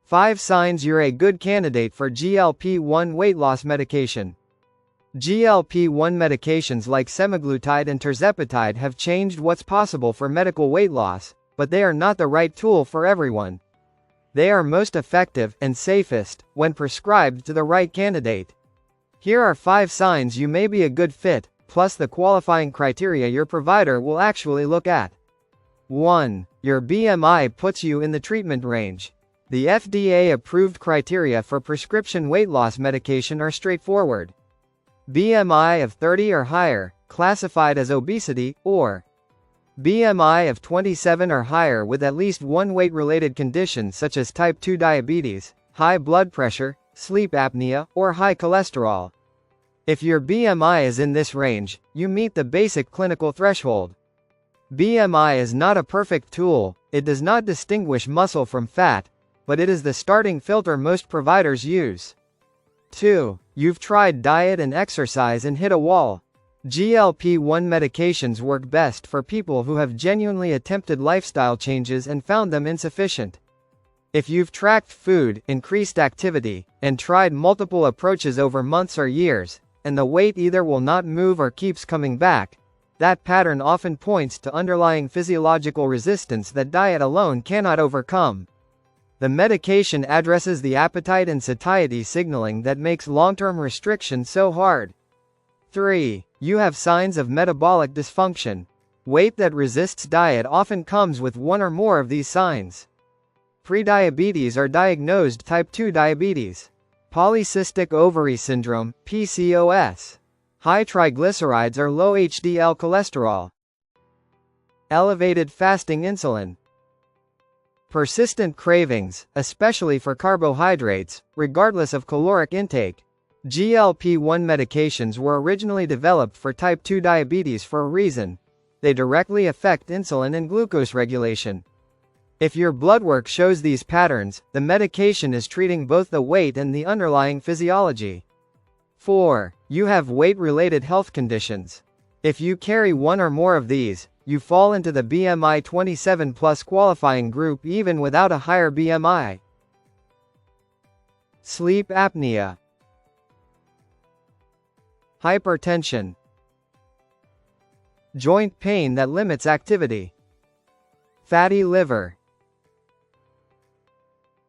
5 signs you're a good candidate for GLP-1 weight loss medication. GLP-1 medications like semaglutide and tirzepatide have changed what's possible for medical weight loss, but they are not the right tool for everyone. They are most effective and safest when prescribed to the right candidate. Here are 5 signs you may be a good fit, plus the qualifying criteria your provider will actually look at. 1. Your BMI puts you in the treatment range. The FDA-approved criteria for prescription weight loss medication are straightforward. BMI of 30 or higher, classified as obesity, or BMI of 27 or higher with at least one weight-related condition such as type 2 diabetes, high blood pressure, sleep apnea, or high cholesterol. If your BMI is in this range, you meet the basic clinical threshold. BMI is not a perfect tool, it does not distinguish muscle from fat, but it is the starting filter most providers use. 2. You've tried diet and exercise and hit a wall. GLP-1 medications work best for people who have genuinely attempted lifestyle changes and found them insufficient. If you've tracked food, increased activity, and tried multiple approaches over months or years, and the weight either will not move or keeps coming back, that pattern often points to underlying physiological resistance that diet alone cannot overcome. The medication addresses the appetite and satiety signaling that makes long-term restriction so hard. 3. You have signs of metabolic dysfunction. Weight that resists diet often comes with one or more of these signs. Prediabetes or diagnosed type 2 diabetes. Polycystic ovary syndrome, PCOS. High triglycerides or low HDL cholesterol. Elevated fasting insulin. Persistent cravings, especially for carbohydrates, regardless of caloric intake. GLP-1 medications were originally developed for type 2 diabetes for a reason. They directly affect insulin and glucose regulation. If your blood work shows these patterns, the medication is treating both the weight and the underlying physiology. 4. You have weight-related health conditions. If you carry one or more of these, you fall into the BMI 27 plus qualifying group even without a higher BMI. Sleep apnea. Hypertension. Joint pain that limits activity. Fatty liver.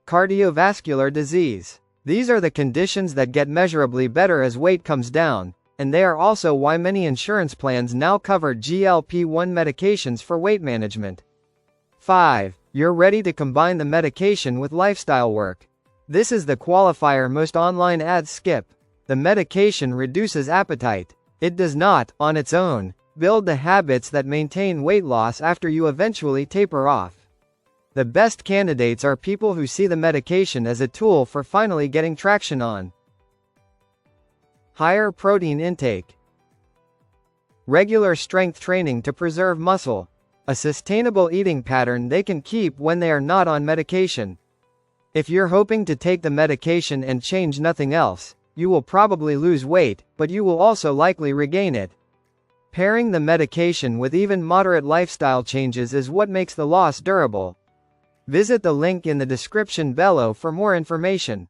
Cardiovascular disease. These are the conditions that get measurably better as weight comes down, and they are also why many insurance plans now cover GLP-1 medications for weight management. 5. You're ready to combine the medication with lifestyle work. This is the qualifier most online ads skip. The medication reduces appetite. It does not, on its own, build the habits that maintain weight loss after you eventually taper off. The best candidates are people who see the medication as a tool for finally getting traction on. Higher protein intake. Regular strength training to preserve muscle. A sustainable eating pattern they can keep when they are not on medication. If you're hoping to take the medication and change nothing else, you will probably lose weight, but you will also likely regain it. Pairing the medication with even moderate lifestyle changes is what makes the loss durable. Visit the link in the description below for more information.